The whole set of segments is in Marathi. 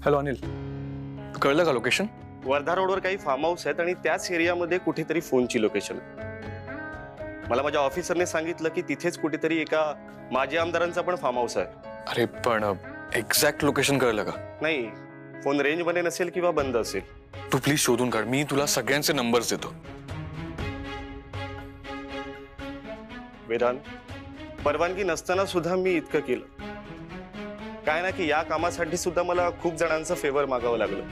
हॅलो अनिल, कळलं का लोकेशन? वर्धा रोडवर काही फार्म हाऊस आहेत आणि त्याच एरियामध्ये कुठेतरी फोनची लोकेशन. मला माझ्या ऑफिसरने सांगितलं की तिथेच कुठेतरी एका माजी आमदारांचा पण फार्म हाऊस आहे. अरे पण एक्झॅक्ट लोकेशन कळलं का? नाही, फोन रेंज मध्ये नसेल किंवा बंद असेल. तू प्लीज शोधून काढ, मी तुला सगळ्यांचे नंबर्स देतो. वेदांत, परवानगी नसताना सुद्धा मी इतकं केलं. काय ना की या कामासाठी सुद्धा मला खूप जणांचं फेवर मागावं लागलं,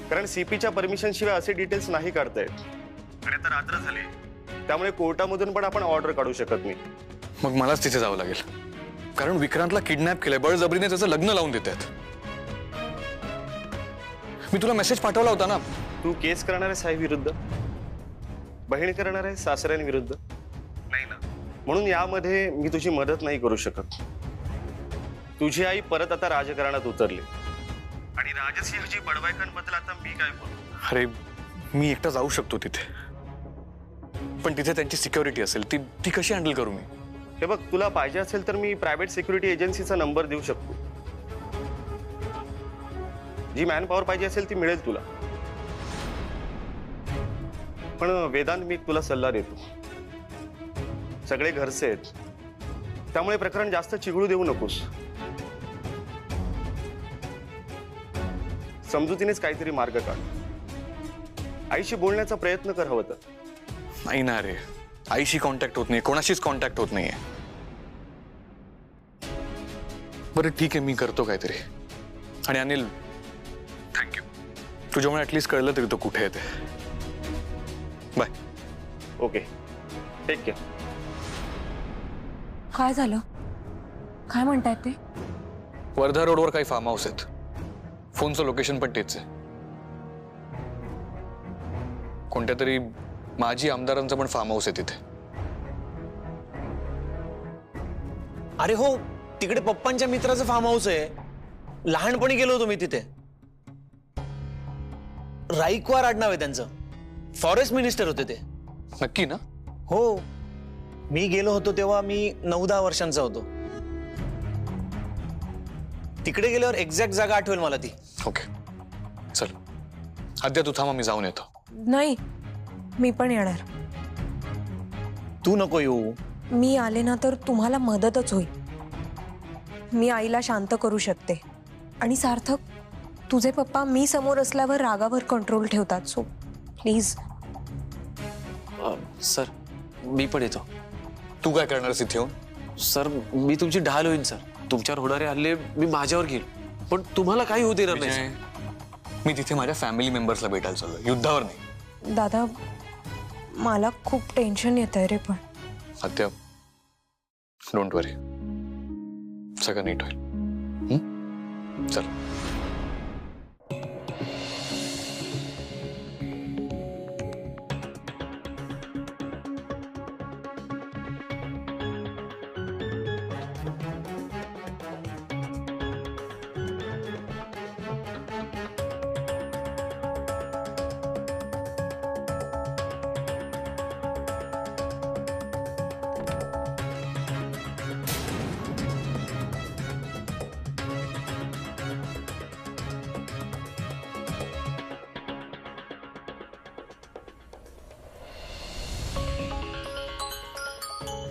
कारण सीपीच्या परमिशन शिवाय असे डिटेल्स नाही काढता येत. आणि आता रात्र झाली, त्यामुळे कोर्टामधून पण आपण ऑर्डर काढू शकत नाही. मग मलाच तिथे जावं लागेल, कारण विक्रांतला किडनॅप केलंय, बळजबरीने त्याचं लग्न लावून देत आहेत. मी तुला मेसेज पाठवला होता ना. तू केस करणार आहे साई विरुद्ध, बहीण करणार आहे सासऱ्यांविरुद्ध? नाही ना, म्हणून यामध्ये मी तुझी मदत नाही करू शकत. तुझी आई परत आता राजकारणात उतरली आणि राजसिंहजी बडवायकांबद्दल आता मी काय बोलू? अरे मी एकटा जाऊ शकतो तिथे, पण तिथे त्यांची सिक्युरिटी असेल, ती कशी हँडल करू मी? हे बघ, तुला पाहिजे असेल तर मी प्रायव्हेट सिक्युरिटी एजन्सीचा नंबर देऊ शकतो. जी मॅन पॉवर पाहिजे असेल ती मिळेल तुला. पण वेदांत, मी तुला सल्ला देतो, सगळे घरचे आहेत, त्यामुळे प्रकरण जास्त चिघळू देऊ नकोस. समजुतीनेच काहीतरी मार्ग काढ. आईशी बोलण्याचा प्रयत्न कर हवं तर. नाही ना रे, आईशी कॉन्टॅक्ट होत नाही, कोणाशीच कॉन्टॅक्ट होत नाहीये. बरं ठीक आहे, मी करतो काहीतरी. आणि अनिल, थँक्यू, तुझ्यामुळे ऍटलीस्ट कळलं तरी तो कुठे येते. बाय. Okay, take care. काय झालं? काय म्हणतायत ते? वर्धा रोडवर काही फार्म हाऊस आहेत, फोनचं लोकेशन पण तेच आहे. कोणत्या तरी माजी आमदारांचं पण फार्म हाऊस आहे तिथे. अरे हो, तिकडे पप्पांच्या मित्राचं फार्म हाऊस आहे. लहानपणी गेलो होतो मी तिथे. राईकवार आडनाव आहे त्यांचं. फॉरेस्ट मिनिस्टर होते ते. नक्की ना? हो, मी गेलो होतो तेव्हा मी 9-10 वर्षांचा होतो. तिकडे गेल्यावर एक्झॅक्ट जागा आठवेल मला ती. ओके चल, आद्या तू थांबा, मी जाऊन येतो. नाही, मी पण येणार. तू नको येऊ. मी आले ना तर तुम्हाला मदतच होईल. मी आईला शांत करू शकते. आणि सार्थक, तुझे पप्पा मी समोर असल्यावर रागावर कंट्रोल ठेवतात. So please. सर, मी पण येतो. तू काय करणारस इथे येऊन? सर, मी तुमची ढाल होईन सर. तुमच्यावर होणारे हल्ले मी माझ्यावर घेईन, पण तुम्हाला काही होऊ देणार नाही. मी तिथे माझ्या फॅमिली मेंबर्सला भेटायला चाललोय, युद्धावर नाही. दादा, मला खूप टेन्शन येत आहे रे. पण आद्या, डोंट वरी, सगळं नीट होईल. चल.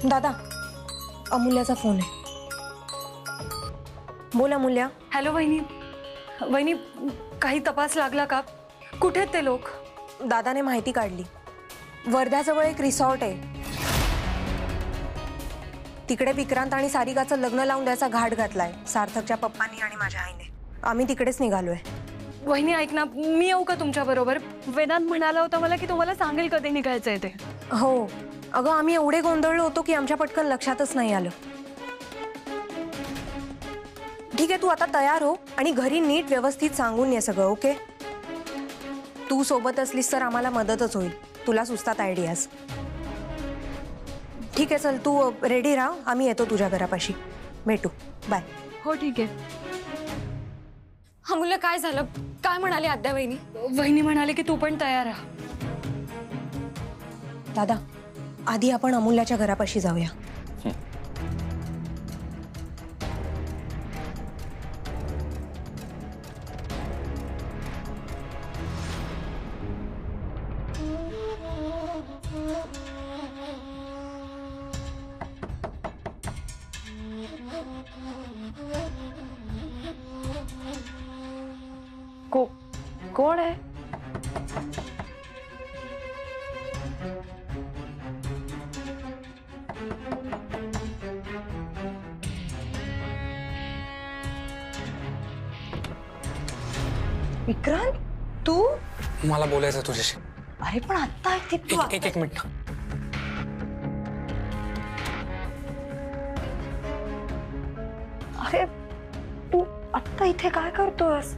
दादा, अमूल्याचा फोन आहे. बोल अमूल्या. हॅलो वहिनी. वहिनी, काही तपास लागला का? कुठे आहेत ते लोक? दादाने माहिती काढली. वर्ध्याजवळ एक रिसॉर्ट आहे, तिकडे विक्रांत आणि सारिकाचं लग्न लावून द्यायचा घाट घातलाय सार्थकच्या पप्पांनी आणि माझ्या आईने. आम्ही तिकडेच निघालोय. वहिनी ऐक ना, मी येऊ का तुमच्या बरोबर? वेदांत म्हणाला होता मला की तुम्हाला सांगेल कधी निघायचंय ते. हो अगं, आम्ही एवढे गोंधळलो होतो की आमच्या पटकन लक्षातच नाही आलं. ठीक आहे, तू आता तयार हो आणि घरी नीट व्यवस्थित सांगून ये सगळं. ओके? तू सोबत असलीस तर आम्हाला मदतच होईल. तुला सुचतात आयडियाज. ठीक आहे, चल तू रेडी राहा, आम्ही येतो तुझ्या घरापाशी. भेटू. बाय. हो ठीक आहे. अमूल्य, काय झालं? काय म्हणाले आद्या वहिनी? वहिनी म्हणाले की तू पण तयार राहा. दादा, आधी आपण अमूल्याच्या घरापाशी जाऊया. कोण आहे? विक्रांत, तू? मला बोलायचं तुझ्याशी. अरे पण आत्ता इथे तू एक मिनिट. अरे तू आत्ता इथे काय करतोयस?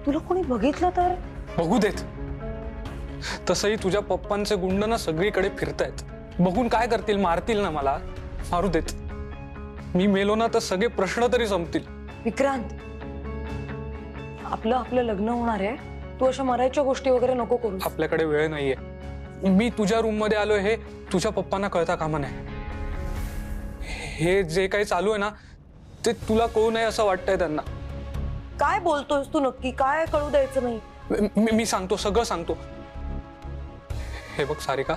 तुला कोणी बघितलं तर? बघू देत. तसंही तुझ्या पप्पांचे गुंड ना सगळीकडे फिरतायत. बघून काय करतील? मारतील ना मला. मारू देत. मी मेलो ना तर सगळे प्रश्न तरी संपतील. विक्रांत, आपलं लग्न होणार आहे. तू अशा मरायच्या गोष्टी वगैरे नको करू. आपल्याकडे वेळ नाहीये. मी तुझ्या रूम मध्ये आलोय हे तुझ्या पप्पांना कळता कामा नये. हे जे काही चालू आहे ना ते तुला कळू नये असं वाटतंय त्यांना. काय बोलतोयस तू नक्की? काय कळू द्यायचं नाही? मी सांगतो, सगळं सांगतो. हे बघ सारिका,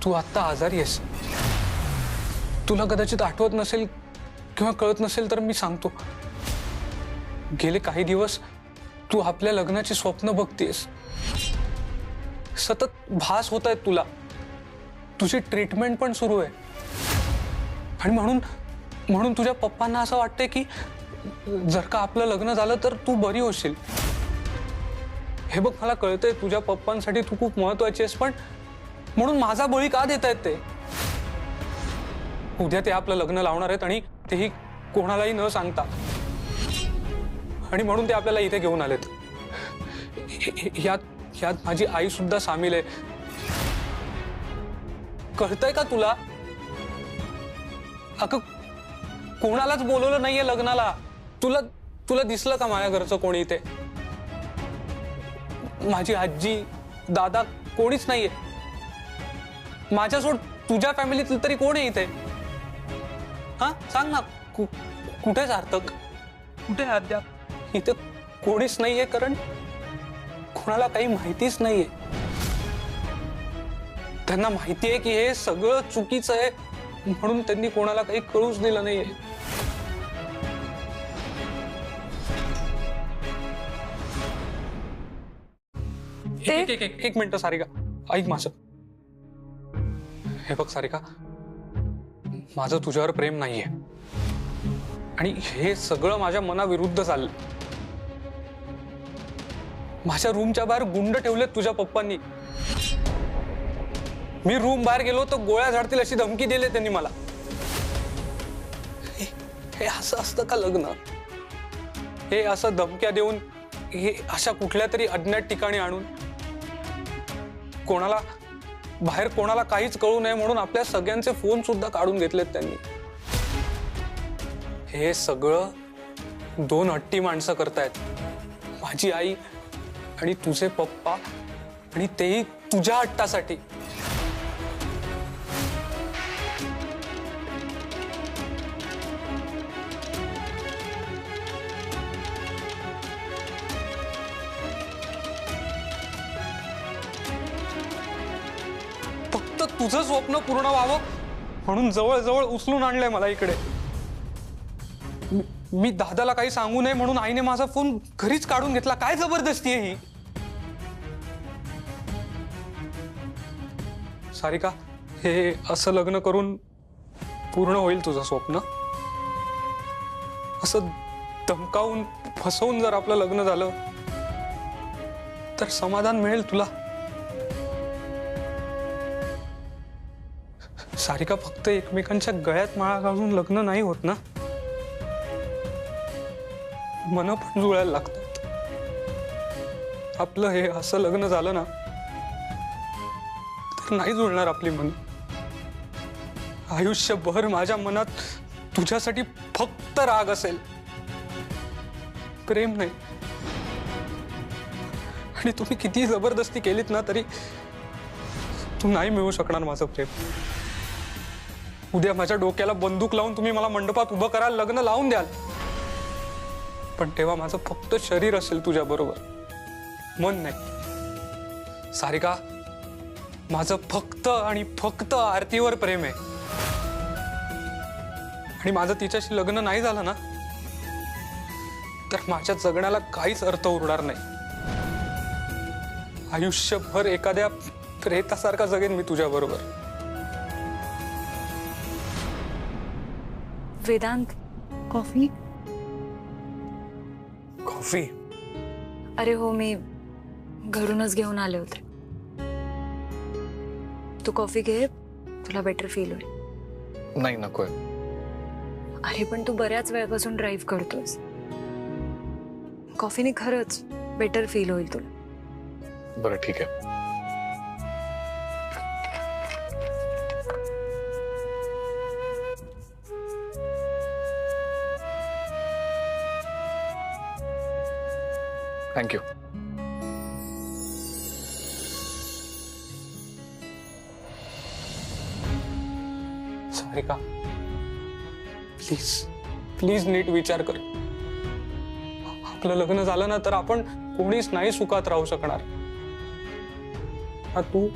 तू आत्ता आजारी आहेस. तुला कदाचित आठवत नसेल किंवा कळत नसेल तर मी सांगतो. गेले काही दिवस तू आपल्या लग्नाची स्वप्न बघतेस. सतत भास होत आहेत तुला. तुझी ट्रीटमेंट पण सुरू आहे. आणि म्हणून तुझ्या पप्पांना असं वाटतंय की जर का आपलं लग्न झालं तर तू बरी होशील. हे बघ, मला कळतंय तुझ्या पप्पांसाठी तू खूप महत्वाची आहेस, पण म्हणून माझा बळी का देत आहेत ते? उद्या ते आपलं लग्न लावणार आहेत आणि तेही कोणालाही न सांगता. आणि म्हणून ते आपल्याला इथे घेऊन आलेत. यात माझी आई सुद्धा सामील आहे. कळतंय का तुला? अगं, कोणालाच बोलवलं नाहीये लग्नाला. तुला दिसलं का माझ्या घरचं कोणी इथे? माझी आजी, दादा कोणीच नाहीये. माझ्यासोड तुझ्या फॅमिलीतलं तरी कोण आहे इथे? हा सांग ना, कुठे सार्थक, कुठे आद्या? इथे कोणीच नाहीये, कारण कोणाला काही माहितीच नाहीये. त्यांना माहितीये की हे सगळं चुकीचं आहे, म्हणून त्यांनी कोणाला काही कळूच दिलं नाहीये. एक मिनिट सारिका, ऐक माझं. हे बघ सारिका, माझं तुझ्यावर प्रेम नाहीये आणि हे सगळं माझ्या मनाविरुद्ध चाललं. माझ्या रूमच्या बाहेर गुंड ठेवलेत तुझ्या पप्पांनी. मी रूम बाहेर गेलो तर गोळ्या झाडतील अशी धमकी दिली त्यांनी मला. हे असं असतं का लग्न? हे असं धमक्या देऊन, हे अशा कुठल्या तरी अज्ञात ठिकाणी आणून, कोणाला बाहेर कोणाला काहीच कळू नये म्हणून आपल्या सगळ्यांचे फोन सुद्धा काढून घेतलेत त्यांनी. हे सगळं दोन हट्टी माणसं करतायत. माझी आई आणि तुझे पप्पा, आणि तेही तुझ्या हट्टासाठी. फक्त तुझं स्वप्न पूर्ण व्हावं म्हणून जवळ उचलून आणलंय मला इकडे. मी दादाला काही सांगू नये म्हणून आईने माझा फोन घरीच काढून घेतला. काय जबरदस्ती आहे ही? सारिका, हे असं लग्न करून पूर्ण होईल तुझं स्वप्न? असं धमकावून फसवून जर आपलं लग्न झालं तर समाधान मिळेल तुला? सारिका, फक्त एकमेकांच्या गळ्यात माळा घालून लग्न नाही होत ना. मन पण जुळायला लागतात. आपलं हे असं लग्न झालं ना तर नाही जुळणार आपली मन. आयुष्यभर माझ्या मनात तुझ्यासाठी फक्त राग असेल, प्रेम नाही. आणि तुम्ही किती जबरदस्ती केलीत ना तरी तू नाही मिळू शकणार माझं प्रेम. उद्या माझ्या डोक्याला बंदूक लावून तुम्ही मला मंडपात उभं कराल, लग्न लावून द्याल, पण तेव्हा माझं फक्त शरीर असेल तुझ्या बरोबर, मन नाही. सारिका, माझं फक्त आणि फक्त आरतीवर प्रेम आहे. आणि माझं तिच्याशी लग्न नाही झालं ना तर माझ्या जगण्याला काहीच अर्थ उरणार नाही. आयुष्यभर एखाद्या प्रेतासारखा जगेन मी तुझ्या बरोबर. वेदांत, कॉफी? कॉफी? अरे हो, मी घरूनच घेऊन आले होते. तू कॉफी घे, तुला बेटर फील होईल. नाही नकोय. अरे पण तू बऱ्याच वेळापासून ड्राईव्ह करतोस. कॉफीने खरंच बेटर फील होईल तुला. बरं ठीक आहे. थँक्यू. सारिका, प्लीज प्लीज नीट विचार कर. आपलं लग्न झालं ना तर आपण कोणीच नाही सुखात राहू शकणार. ना तू,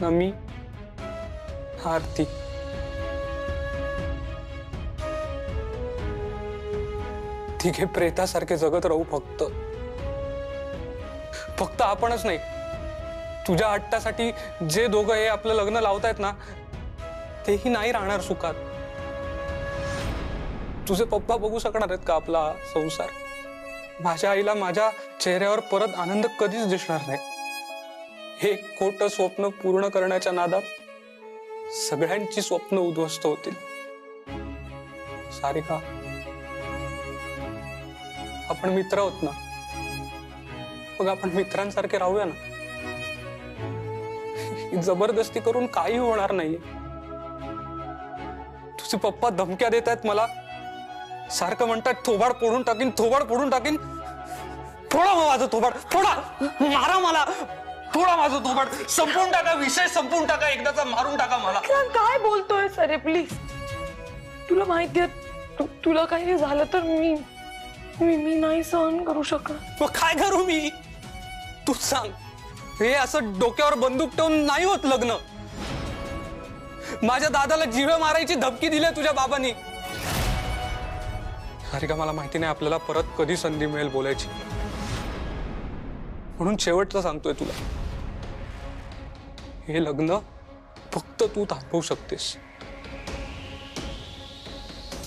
ना मी, ना आरती. तिघे प्रेतासारखे जगत राहू. फक्त आपणच नाही. तुझ्या हट्टासाठी जे दोघं हे आपलं लग्न लावतायत ना, तेही नाही राहणार सुखात. तुझे पप्पा बघू शकणार आहेत का आपला संसार? माझ्या आईला माझ्या चेहऱ्यावर परत आनंद कधीच दिसणार नाही. हे खोटं स्वप्न पूर्ण करण्याच्या नादात सगळ्यांची स्वप्न उद्ध्वस्त होतील. सारिका, आपण मित्र आहोत ना, मग आपण मित्रांसारखे राहूया ना. जबरदस्ती करून काही होणार नाहीये. तुझे पप्पा धमक्या देत आहेत मला. सारखं म्हणतात थोबाड फोडून टाकीन, थोबाड फोडून टाकीन. फोडा माझं थोबाड, फोडा, मारा मला, फोडा माझं थोबाड, संपवून टाका, विषय संपवून टाका, एकदाचा मारून टाका मला. काय बोलतोय सरे? प्लीज, तुला माहितीये तुला काही झालं तर मी नाही सहन करू शकत. मग काय करू मी? तू सांग. हे असं डोक्यावर बंदूक ठेवून नाही होत लग्न. माझ्या दादाला जीवे मारायची धमकी दिली तुझ्या बाबांनी. सारिका, मला माहिती नाही आपल्याला परत कधी संधी मिळेल बोलायची, म्हणून शेवटचं सांगतोय तुला, हे लग्न फक्त तू थांबवू शकतेस.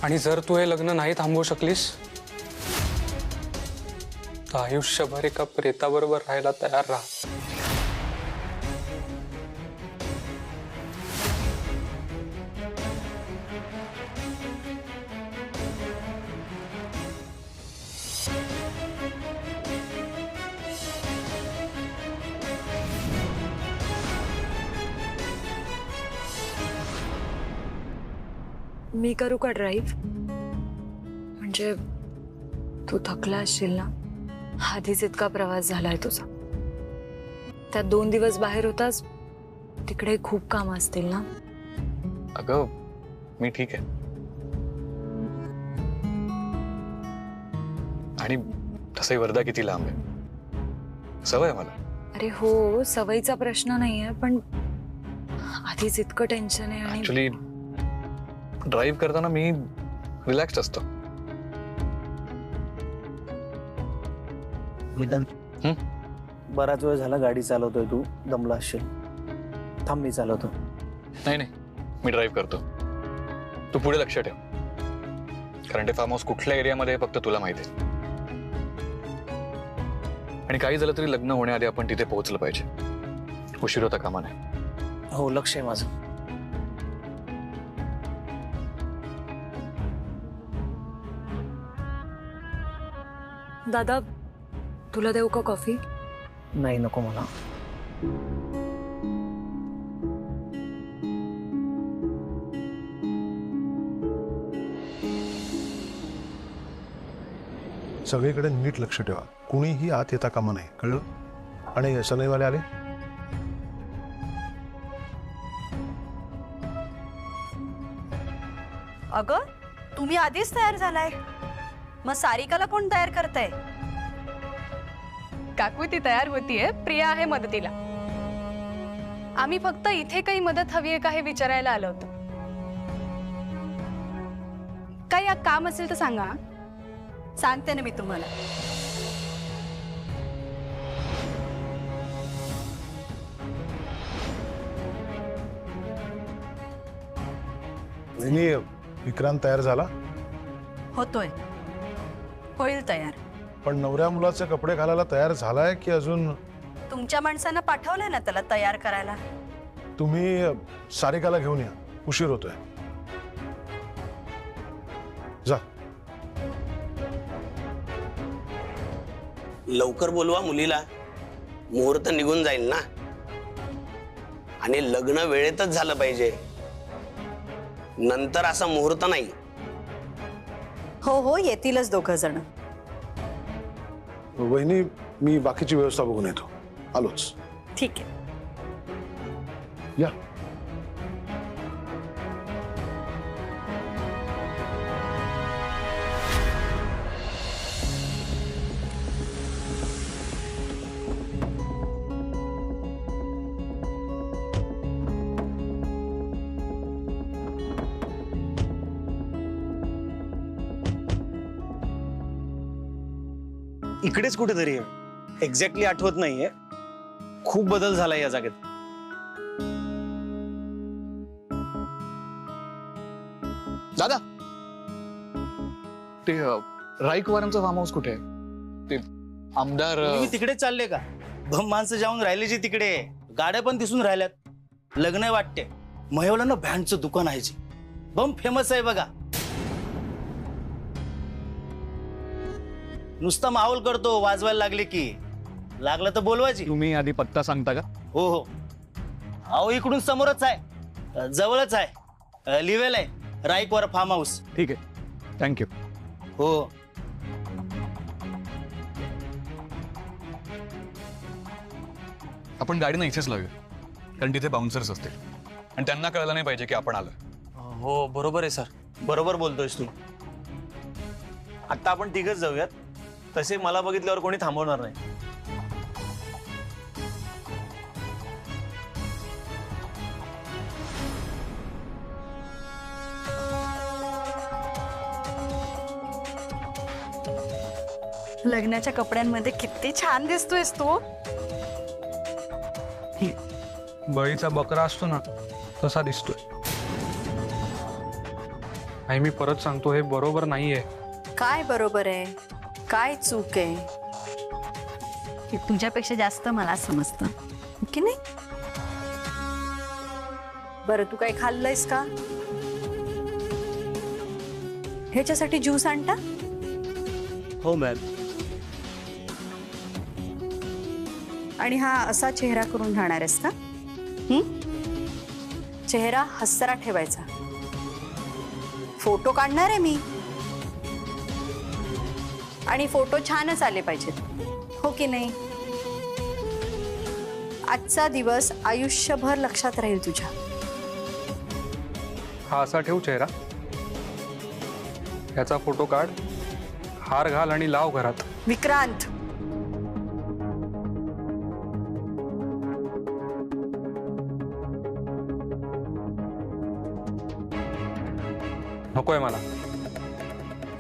आणि जर तू हे लग्न नाही थांबवू शकलीस तर आयुष्यभर एका प्रेताबरोबर राहायला तयार राहा. मी करू का ड्राईव्ह? म्हणजे तू थकला असशील ना. आधीच इतका प्रवास झालाय तुझा. त्यात 2 दिवस बाहेर होतास, तिकडे खूप काम असतील ना. अगं मी ठीक आहे. आणि तसंही वर्धा किती लांब आहे, सवय आहे मला. अरे हो, सवयीचा प्रश्न नाहीये, पण आधीच इतकं टेन्शन आहे. आणि ऍक्च्युली ड्राईव्ह करताना मी रिलॅक्स्ड असतो. बराच वेळ झाला गाडी चालवतोय तू, दमला असशील. थांब, मी चालवतो. नाही नाही, मी ड्राईव्ह करतो. तू पुढे लक्ष ठेव, कारण ते फार्म हाऊस कुठल्या एरियामध्ये आहे फक्त तुला माहिती आहे. आणि काही झालं तरी लग्न होण्याआधी आपण तिथे पोहोचलं पाहिजे. उशीर होता कामा नये. हो, लक्ष आहे माझं. दादा, तुला देऊ का कॉफी? नाही, नको मला. सगळीकडे नीट लक्ष ठेवा. कुणीही आत येता कामा नाही, कळलं? आणि सनईवाले आले? अगं, तुम्ही आधीच तयार झालाय, मग सारिकाला कोण तयार करताय? काकू ती तयार होतीये, प्रिया आहे मदतीला. आम्ही फक्त इथे काही मदत हवी आहे का हे विचारायला आलो होतो. काही काम असेल तर सांगा. सांगते ना मी तुम्हाला. वहिनी, विक्रांत तयार झाला? होतोय, होईल तयार. पण नवऱ्या मुलाचे कपडे घालायला तयार झालाय की अजून? तुमच्या माणसानं पाठवलंय ना त्याला तयार करायला. तुम्ही सारिकाला घेऊन या, उशीर होतोय. जा. लवकर बोलवा मुलीला, मुहूर्त निघून जाईल ना. आणि लग्न वेळेतच झालं पाहिजे, नंतर असा मुहूर्त नाही. हो हो, येतीलच दोघं जण. वहिनी, मी बाकीची व्यवस्था बघून येतो. आलोच. ठीक आहे. या. इकडेच कुठेतरी आहे. एक्झॅक्टली आठवत नाहीये. खूप बदल झालाय या जागेत. दादा, ते राईकवारांचं फार्म हाऊस कुठे आहे? ते आमदार तुम्ही तिकडेच चालले का? बम माणसं जाऊन राहिले जे तिकडे, गाड्या पण दिसून राहिल्यात. लग्न आहे वाटते. महेवला ना बँडचं दुकान आहे. बम फेमस आहे बघा. नुसता माहोल करतो, वाजवायला लागले की. लागलं तर बोलवायची. तुम्ही आधी पत्ता सांगता का? हो हो, अहो इकडून समोरच आहे, जवळच आहे. लिवेल आहे राईकवार फार्म हाऊस. ठीक आहे, थँक्यू. हो. आपण गाडी इथेच लावूया, कारण तिथे बाउन्सर्स असतील आणि त्यांना कळलं नाही पाहिजे की आपण आलो. हो बरोबर आहे सर. बरोबर बोलतोयस तू. आता आपण तिघच जाऊयात. तसे मला बघितल्यावर कोणी थांबवणार नाही. लग्नाच्या कपड्यांमध्ये किती छान दिसतोयस तू. बळीचा बकरा असतो ना, तसा दिसतोय. आई, मी परत सांगतो, हे बरोबर नाहीये. काय बरोबर आहे, काय चूक आहे, हे तुझ्यापेक्षा जास्त मला समजतं की नाही. बरं, तू काय खाल्लंयस का? ह्याच्यासाठी ज्यूस आणता? हो मॅम. आणि हा असा चेहरा करून राहणार आहेस का? चेहरा हसरा ठेवायचा. फोटो काढणार आहे मी, आणि फोटो छानच आले पाहिजेत, हो की नाही. आजचा दिवस आयुष्यभर लक्षात राहील तुझ्या. हा असा ठेव चेहरा, याचा फोटो काढ, हार घाल आणि लाव घरात. विक्रांत, नकोय मला.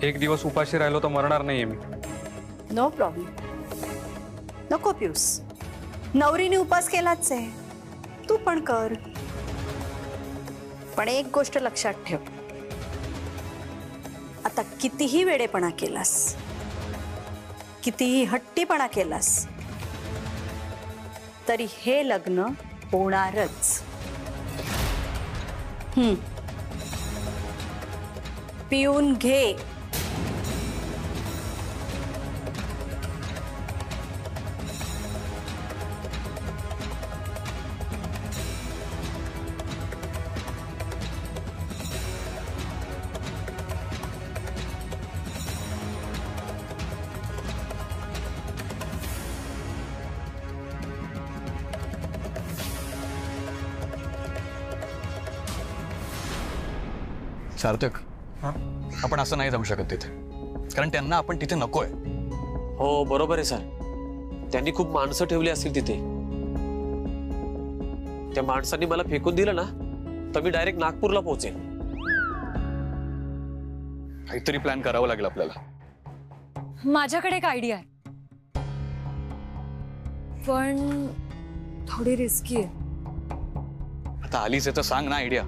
एक दिवस उपाशी राहिलो तर मरणार नाहीये मी. No problem. नको पिऊस. नवरीने उपास केलाच आहे, तू पण कर. पण एक गोष्ट लक्षात ठेव, आता कितीही वेडेपणा केलास, कितीही हट्टीपणा केलास, तरी हे लग्न होणारच. पिऊन घे. सार्थक, आपण असं नाही जाऊ शकत तिथे, कारण त्यांना आपण तिथे नकोय. हो बरोबर आहे सर. त्यांनी खूप माणसं ठेवली असतील तिथे. त्या माणसांनी मला फेकून दिलं ना, तर मी डायरेक्ट नागपूरला पोहोचेन. काहीतरी प्लॅन करावं लागेल आपल्याला. माझ्याकडे एक आयडिया आहे, पण थोडी रिस्की आहे. आता आलीच आहे तर सांग ना आयडिया.